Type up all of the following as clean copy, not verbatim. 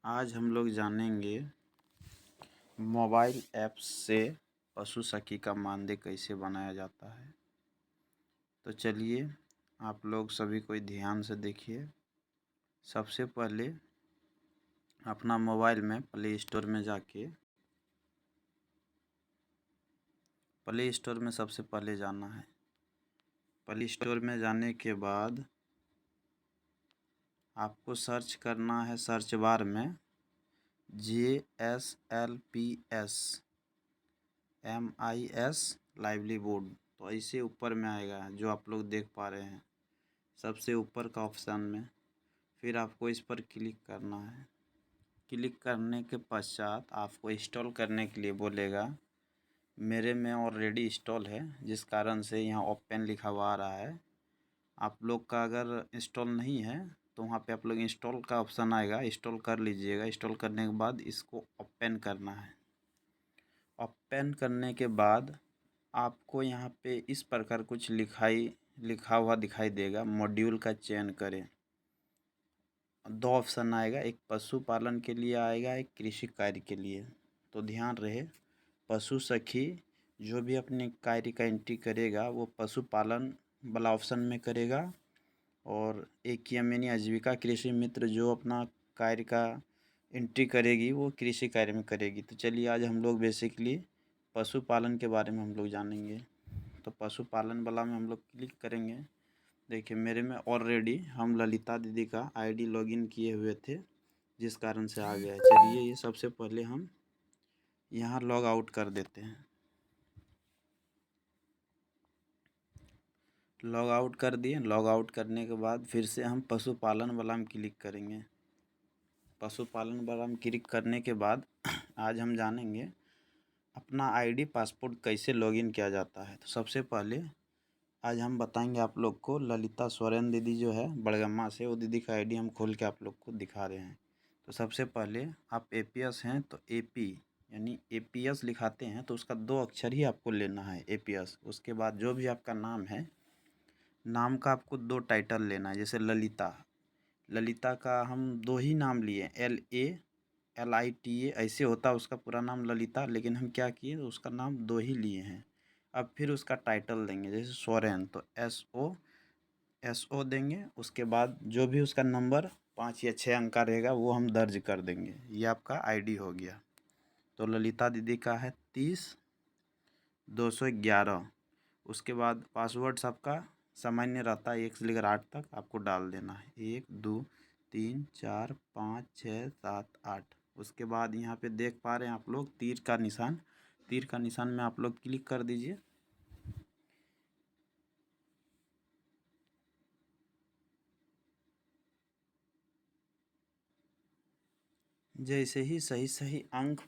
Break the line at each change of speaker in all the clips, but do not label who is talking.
आज हम लोग जानेंगे मोबाइल ऐप्स से पशु सखी का मानदेय कैसे बनाया जाता है। तो चलिए आप लोग सभी कोई ध्यान से देखिए। सबसे पहले अपना मोबाइल में प्ले स्टोर में जाके प्ले स्टोर में सबसे पहले जाना है। प्ले स्टोर में जाने के बाद आपको सर्च करना है, सर्च बार में JSLPS लाइवलीवुड। तो ऐसे ऊपर में आएगा जो आप लोग देख पा रहे हैं सबसे ऊपर का ऑप्शन में। फिर आपको इस पर क्लिक करना है। क्लिक करने के पश्चात आपको इंस्टॉल करने के लिए बोलेगा। मेरे में ऑलरेडी इंस्टॉल है जिस कारण से यहाँ ओपन लिखा हुआ आ रहा है। आप लोग का अगर इंस्टॉल नहीं है तो वहाँ पे आप लोग इंस्टॉल का ऑप्शन आएगा, इंस्टॉल कर लीजिएगा। इंस्टॉल करने के बाद इसको ओपन करना है। ओपन करने के बाद आपको यहाँ पे इस प्रकार कुछ लिखा हुआ दिखाई देगा। मॉड्यूल का चयन करें। दो ऑप्शन आएगा, एक पशुपालन के लिए आएगा, एक कृषि कार्य के लिए। तो ध्यान रहे, पशु सखी जो भी अपने कार्य का एंट्री करेगा वो पशुपालन वाला ऑप्शन में करेगा। और एक यानी आजीविका कृषि मित्र जो अपना कार्य का एंट्री करेगी वो कृषि कार्य में करेगी। तो चलिए आज हम लोग बेसिकली पशुपालन के बारे में हम लोग जानेंगे। तो पशुपालन वाला में हम लोग क्लिक करेंगे। देखिए मेरे में ऑलरेडी हम ललिता दीदी का आईडी लॉगिन किए हुए थे जिस कारण से आ गया है। चलिए ये सबसे पहले हम यहाँ लॉग आउट कर देते हैं। लॉग आउट कर दिए। लॉग आउट करने के बाद फिर से हम पशुपालन वाला में क्लिक करेंगे। पशुपालन वाला में क्लिक करने के बाद आज हम जानेंगे अपना आईडी पासपोर्ट कैसे लॉगिन किया जाता है। तो सबसे पहले आज हम बताएंगे आप लोग को। ललिता सोरेन दीदी जो है बड़गम्मा से, वो दीदी का आईडी हम खोल के आप लोग को दिखा रहे हैं। तो सबसे पहले आप एपीएस हैं तो एपी यानी एपीएस लिखाते हैं तो उसका 2 अक्षर ही आपको लेना है, एपीएस। उसके बाद जो भी आपका नाम है, नाम का आपको 2 टाइटल लेना है। जैसे ललिता, ललिता का हम 2 ही नाम लिए, LALITA ऐसे होता है उसका पूरा नाम ललिता, लेकिन हम क्या किए उसका नाम 2 ही लिए हैं। अब फिर उसका टाइटल देंगे। जैसे सोरेन तो SO देंगे। उसके बाद जो भी उसका नंबर 5 या 6 अंक का रहेगा वो हम दर्ज कर देंगे। ये आपका आईडी हो गया। तो ललिता दीदी का है 30-211। उसके बाद पासवर्ड सबका सामान्य रहता है 1 से लेकर 8 तक आपको डाल देना है। 1 2 3 4 5 6 7 8। उसके बाद यहाँ पे देख पा रहे हैं आप लोग तीर का निशान, तीर का निशान में आप लोग क्लिक कर दीजिए। जैसे ही सही सही अंक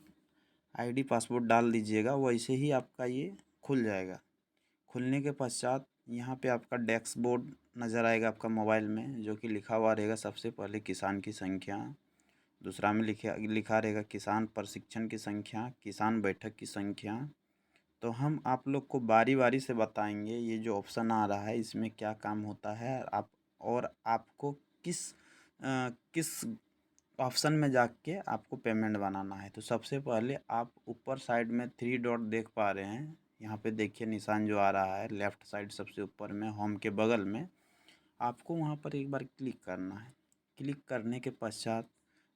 आईडी पासवर्ड डाल दीजिएगा वैसे ही आपका ये खुल जाएगा। खुलने के पश्चात यहाँ पे आपका डैशबोर्ड नज़र आएगा आपका मोबाइल में, जो कि लिखा हुआ रहेगा सबसे पहले किसान की संख्या। दूसरा में लिखा रहेगा किसान प्रशिक्षण की संख्या, किसान बैठक की संख्या। तो हम आप लोग को बारी बारी से बताएंगे ये जो ऑप्शन आ रहा है इसमें क्या काम होता है। और आपको किस ऑप्शन में जाके आपको पेमेंट बनाना है। तो सबसे पहले आप ऊपर साइड में 3 डॉट देख पा रहे हैं। यहाँ पे देखिए निशान जो आ रहा है लेफ़्ट साइड सबसे ऊपर में होम के बगल में, आपको वहाँ पर एक बार क्लिक करना है। क्लिक करने के पश्चात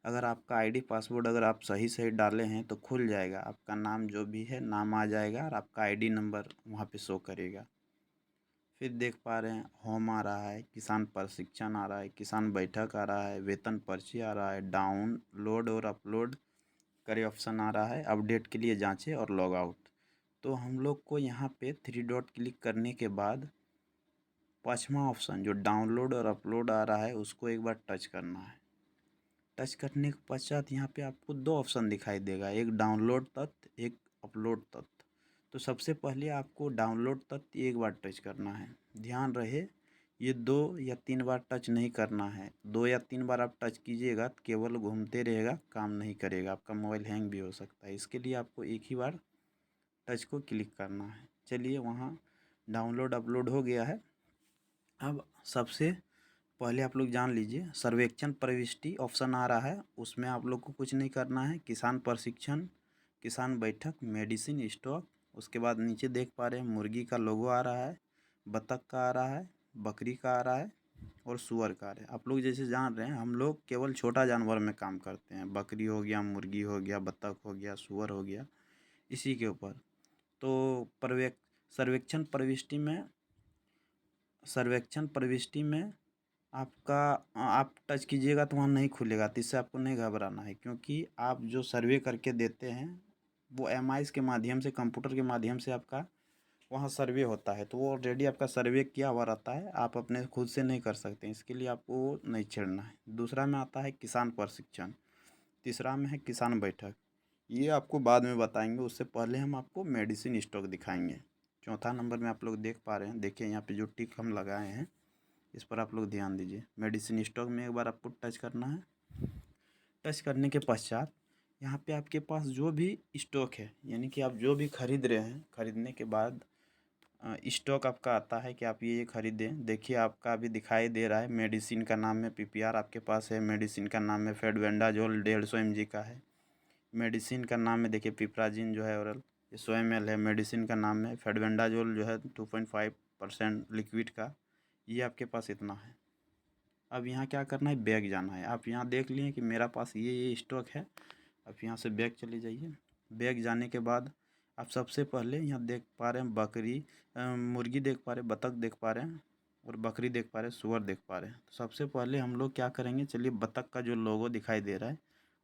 अगर आपका आईडी पासवर्ड अगर आप सही सही डाले हैं तो खुल जाएगा। आपका नाम जो भी है नाम आ जाएगा और आपका आईडी नंबर वहाँ पे शो करेगा। फिर देख पा रहे हैं होम आ रहा है, किसान प्रशिक्षण आ रहा है, किसान बैठक आ रहा है, वेतन पर्ची आ रहा है, डाउनलोड और अपलोड करे ऑप्शन आ रहा है, अपडेट के लिए जांचें और लॉग आउट। तो हम लोग को यहाँ पे 3 डॉट क्लिक करने के बाद 5वां ऑप्शन जो डाउनलोड और अपलोड आ रहा है उसको एक बार टच करना है। टच करने के पश्चात यहाँ पे आपको 2 ऑप्शन दिखाई देगा, एक डाउनलोड तथ्य, एक अपलोड तथ्य। तो सबसे पहले आपको डाउनलोड तथ्य एक बार टच करना है। ध्यान रहे ये 2 या 3 बार टच नहीं करना है। 2 या 3 बार आप टच कीजिएगा तो केवल घूमते रहेगा, काम नहीं करेगा, आपका मोबाइल हैंग भी हो सकता है। इसके लिए आपको एक ही बार टच को क्लिक करना है। चलिए वहाँ डाउनलोड अपलोड हो गया है। अब सबसे पहले आप लोग जान लीजिए, सर्वेक्षण प्रविष्टि ऑप्शन आ रहा है, उसमें आप लोग को कुछ नहीं करना है। किसान प्रशिक्षण, किसान बैठक, मेडिसिन स्टॉक, उसके बाद नीचे देख पा रहे हैं मुर्गी का लोगो आ रहा है, बतख का आ रहा है, बकरी का आ रहा है और सुअर का आ रहा है। आप लोग जैसे जान रहे हैं हम लोग केवल छोटा जानवर में काम करते हैं, बकरी हो गया, मुर्गी हो गया, बतख हो गया, सुअर हो गया, इसी के ऊपर। तो सर्वेक्षण प्रविष्टि में आपका आप टच कीजिएगा तो वहाँ नहीं खुलेगा, तो इससे आपको नहीं घबराना है, क्योंकि आप जो सर्वे करके देते हैं वो एमआईएस के माध्यम से, कंप्यूटर के माध्यम से आपका वहाँ सर्वे होता है, तो वो ऑलरेडी आपका सर्वे किया हुआ रहता है, आप अपने खुद से नहीं कर सकते, इसके लिए आपको नहीं छेड़ना है। दूसरा में आता है किसान प्रशिक्षण, तीसरा में है किसान बैठक, ये आपको बाद में बताएंगे, उससे पहले हम आपको मेडिसिन स्टॉक दिखाएंगे। चौथा नंबर में आप लोग देख पा रहे हैं, देखिए यहाँ पे जो टिक हम लगाए हैं इस पर आप लोग ध्यान दीजिए। मेडिसिन स्टॉक में एक बार आपको टच करना है। टच करने के पश्चात यहाँ पे आपके पास जो भी स्टॉक है, यानी कि आप जो भी खरीद रहे हैं, खरीदने के बाद स्टॉक आपका आता है कि आप ये खरीदें। देखिए आपका अभी दिखाई दे रहा है, मेडिसिन का नाम में पीपीआर आपके पास है, मेडिसिन का नाम में फेडवेंडाजोल 150 mg का है, मेडिसिन का नाम में देखिए पिपराजिन जो है ओरल ये 100 ml है, मेडिसिन का नाम में फेडवेंडाजोल जो है 2.5% लिक्विड का, ये आपके पास इतना है। अब यहाँ क्या करना है, बैग जाना है। आप यहाँ देख लिए कि मेरा पास ये स्टॉक है। अब यहाँ से बैग चले जाइए। बैग जाने के बाद आप सबसे पहले यहाँ देख पा रहे हैं बकरी, मुर्गी देख पा रहे हैं, बतख देख पा रहे हैं और बकरी देख पा रहे हैं, सुअर देख पा रहे हैं। तो सबसे पहले हम लोग क्या करेंगे, चलिए बतख का जो लोगो दिखाई दे रहा है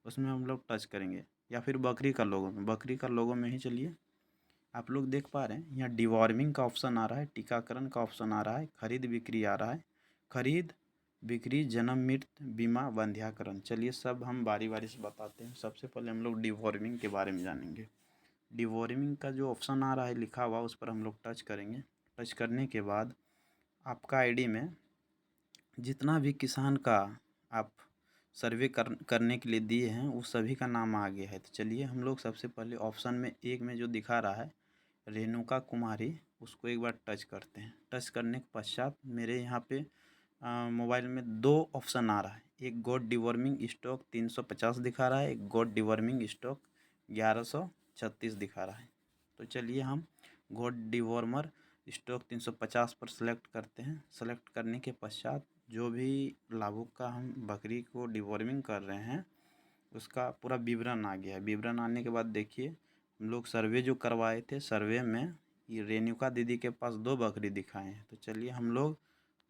उसमें हम लोग टच करेंगे, या फिर बकरी का लोगो में, बकरी का लोगो में ही चलिए। आप लोग देख पा रहे हैं यहाँ डिवॉर्मिंग का ऑप्शन आ रहा है, टीकाकरण का ऑप्शन आ रहा है, खरीद बिक्री आ रहा है, खरीद बिक्री, जन्म मृत्यु बीमा, वंध्याकरण। चलिए सब हम बारी बारी से बताते हैं। सबसे पहले हम लोग डिवॉर्मिंग के बारे में जानेंगे। डिवॉर्मिंग का जो ऑप्शन आ रहा है लिखा हुआ, उस पर हम लोग टच करेंगे। टच करने के बाद आपका आईडी में जितना भी किसान का आप सर्वे करने के लिए दिए हैं वो सभी का नाम आ गया है। तो चलिए हम लोग सबसे पहले ऑप्शन में एक में जो दिखा रहा है रेणुका कुमारी, उसको एक बार टच करते हैं। टच करने के पश्चात मेरे यहाँ पे मोबाइल में दो ऑप्शन आ रहा है, एक गोड डिवर्मिंग स्टॉक 350 दिखा रहा है, एक गोड डिवर्मिंग स्टॉक 1136 दिखा रहा है। तो चलिए हम गोड डिवॉर्मर स्टॉक 350 पर सेलेक्ट करते हैं। सेलेक्ट करने के पश्चात जो भी लाभुक का हम बकरी को डिवॉर्मिंग कर रहे हैं उसका पूरा विवरण आ गया है। विवरण आने के बाद देखिए हम लोग सर्वे जो करवाए थे, सर्वे में ये रेणुका दीदी के पास 2 बकरी दिखाए हैं। तो चलिए हम लोग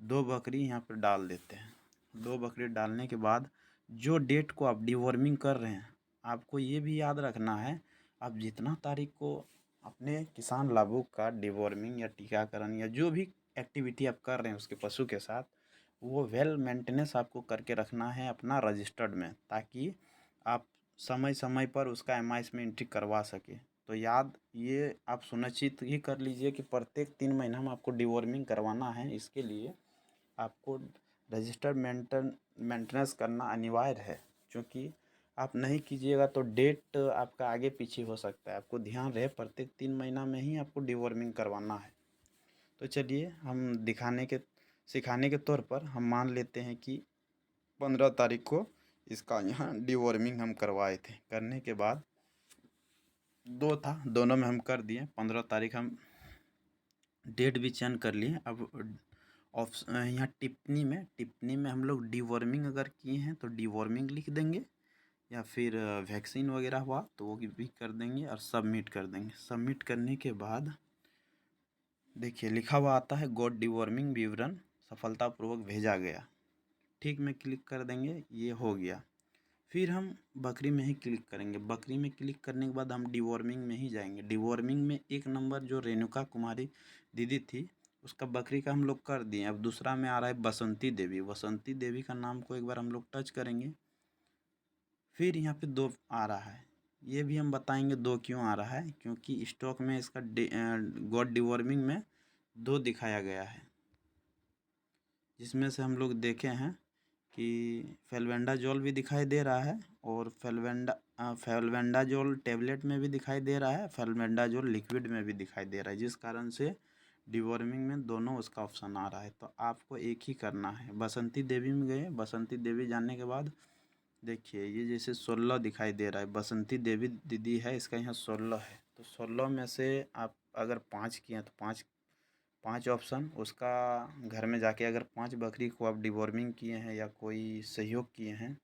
2 बकरी यहाँ पर डाल देते हैं। 2 बकरी डालने के बाद जो डेट को आप डिवॉर्मिंग कर रहे हैं, आपको ये भी याद रखना है, आप जितना तारीख को अपने किसान लाभुक का डिवॉर्मिंग या टीकाकरण या जो भी एक्टिविटी आप कर रहे हैं उसके पशु के साथ, वो वेल मेंटेनेंस आपको करके रखना है अपना रजिस्टर्ड में, ताकि आप समय समय पर उसका एमआईएस में एंट्री करवा सके। तो याद ये आप सुनिश्चित ही कर लीजिए कि प्रत्येक 3 महीना में आपको डिवॉर्मिंग करवाना है। इसके लिए आपको रजिस्टर्ड मेंटेनेंस करना अनिवार्य है, क्योंकि आप नहीं कीजिएगा तो डेट आपका आगे पीछे हो सकता है। आपको ध्यान रहे प्रत्येक 3 महीना में ही आपको डिवॉर्मिंग करवाना है। तो चलिए हम सिखाने के तौर पर हम मान लेते हैं कि 15 तारीख को इसका यहाँ डिवॉर्मिंग हम करवाए थे। करने के बाद 2 था, दोनों में हम कर दिए। 15 तारीख हम डेट भी चयन कर लिए। अब यहाँ टिप्पणी में हम लोग डिवॉर्मिंग अगर किए हैं तो डिवॉर्मिंग लिख देंगे, या फिर वैक्सीन वगैरह हुआ तो वो भी कर देंगे और सबमिट कर देंगे। सबमिट करने के बाद देखिए लिखा हुआ आता है गोड डिवॉर्मिंग विवरण सफलतापूर्वक भेजा गया। ठीक में क्लिक कर देंगे, ये हो गया। फिर हम बकरी में ही क्लिक करेंगे। बकरी में क्लिक करने के बाद हम डिवॉर्मिंग में ही जाएंगे। डिवॉर्मिंग में 1 नंबर जो रेणुका कुमारी दीदी थी उसका बकरी का हम लोग कर दिए। अब दूसरा में आ रहा है बसंती देवी। बसंती देवी का नाम को एक बार हम लोग टच करेंगे। फिर यहाँ पे 2 आ रहा है, ये भी हम बताएंगे 2 क्यों आ रहा है, क्योंकि स्टॉक में इसका गोड डिवॉर्मिंग में 2 दिखाया गया है, जिसमें से हम लोग देखे हैं कि फेल्वेंडाजोल भी दिखाई दे रहा है और फेल्वेंडाजोल टेबलेट में भी दिखाई दे रहा है, फेल्वेंडाजोल लिक्विड में भी दिखाई दे रहा है, जिस कारण से डिवॉर्मिंग में दोनों उसका ऑप्शन आ रहा है। तो आपको एक ही करना है। बसंती देवी में गए, बसंती देवी जाने के बाद देखिए ये जैसे 16 दिखाई दे रहा है, बसंती देवी दीदी है, इसका यहाँ 16 है। तो 16 में से आप अगर 5 किए हैं तो 5 5 ऑप्शन उसका घर में जाके अगर 5 बकरी को आप डिवॉर्मिंग किए हैं या कोई सहयोग किए हैं,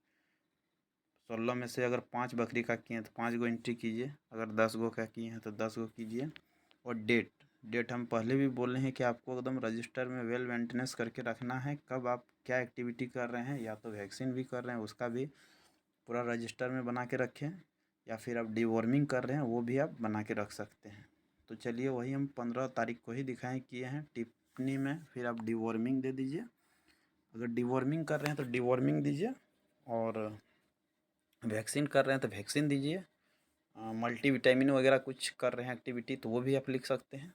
16 में से अगर 5 बकरी का किए हैं तो 5 गो एंट्री कीजिए, अगर 10 गो का किए हैं तो 10 गो कीजिए। और डेट हम पहले भी बोले हैं कि आपको एकदम रजिस्टर में वेल मेंटेनेंस करके रखना है, कब आप क्या एक्टिविटी कर रहे हैं, या तो वैक्सीन भी कर रहे हैं उसका भी पूरा रजिस्टर में बना के रखें, या फिर आप डिवॉर्मिंग कर रहे हैं वो भी आप बना के रख सकते हैं। तो चलिए वही हम 15 तारीख को ही दिखाएँ किए हैं टिप्पणी में, फिर आप डिवॉर्मिंग दे दीजिए। अगर डिवॉर्मिंग कर रहे हैं तो डिवॉर्मिंग दीजिए, और वैक्सीन कर रहे हैं तो वैक्सीन दीजिए। मल्टीविटामिन वगैरह कुछ कर रहे हैं एक्टिविटी तो वो भी आप लिख सकते हैं।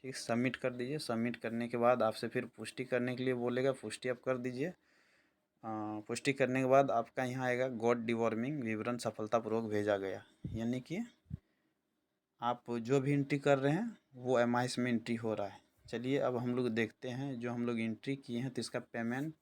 ठीक, सबमिट कर दीजिए। सबमिट करने के बाद आपसे फिर पुष्टि करने के लिए बोलेगा, पुष्टि आप कर दीजिए। पुष्टि करने के बाद आपका यहाँ आएगा गॉट डिवॉर्मिंग विवरण सफलतापूर्वक भेजा गया, यानी कि आप जो भी एंट्री कर रहे हैं वो एमआईएस में एंट्री हो रहा है। चलिए अब हम लोग देखते हैं जो हम लोग एंट्री किए हैं तो इसका पेमेंट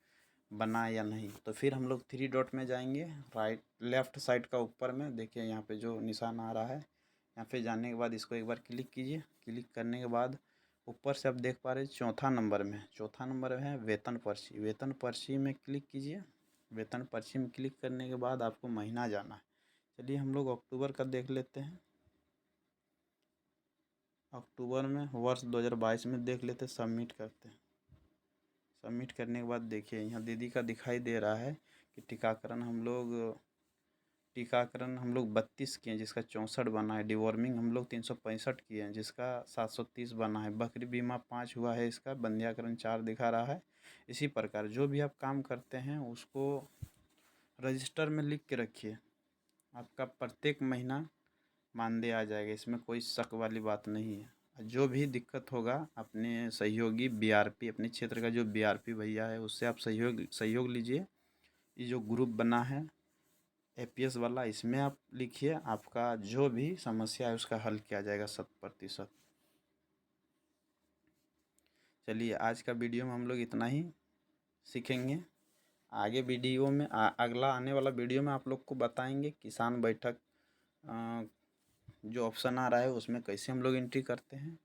बना या नहीं। तो फिर हम लोग 3 डॉट में जाएंगे, राइट लेफ़्ट साइड का ऊपर में देखिए यहाँ पे जो निशान आ रहा है, यहाँ पे जाने के बाद इसको एक बार क्लिक कीजिए। क्लिक करने के बाद ऊपर से आप देख पा रहे हैं चौथा नंबर में है वेतन पर्ची। वेतन पर्ची में क्लिक कीजिए। वेतन पर्ची में क्लिक करने के बाद आपको महीना जाना है। चलिए हम लोग अक्टूबर का देख लेते हैं। अक्टूबर में वर्ष 2022 में देख लेते, सबमिट करते हैं। सबमिट करने के बाद देखिए यहाँ दीदी का दिखाई दे रहा है कि टीकाकरण हम लोग 32 किए हैं जिसका 64 बना है। डिवॉर्मिंग हम लोग 365 किए हैं जिसका 730 बना है। बकरी बीमा 5 हुआ है, इसका बंध्याकरण 4 दिखा रहा है। इसी प्रकार जो भी आप काम करते हैं उसको रजिस्टर में लिख के रखिए, आपका प्रत्येक महीना मानदेय आ जाएगा, इसमें कोई शक वाली बात नहीं है। जो भी दिक्कत होगा अपने सहयोगी बीआरपी, अपने क्षेत्र का जो बीआरपी भैया है उससे आप सहयोग लीजिए। ये जो ग्रुप बना है एपीएस वाला, इसमें आप लिखिए, आपका जो भी समस्या है उसका हल किया जाएगा 100%। चलिए आज का वीडियो में हम लोग इतना ही सीखेंगे। आगे वीडियो में अगला आने वाला वीडियो में आप लोग को बताएंगे किसान बैठक जो ऑप्शन आ रहा है उसमें कैसे हम लोग एंट्री करते हैं,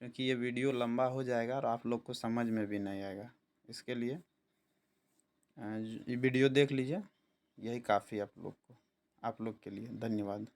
क्योंकि ये वीडियो लंबा हो जाएगा और आप लोग को समझ में भी नहीं आएगा। इसके लिए ये वीडियो देख लीजिए, यही काफ़ी आप लोग के लिए। धन्यवाद।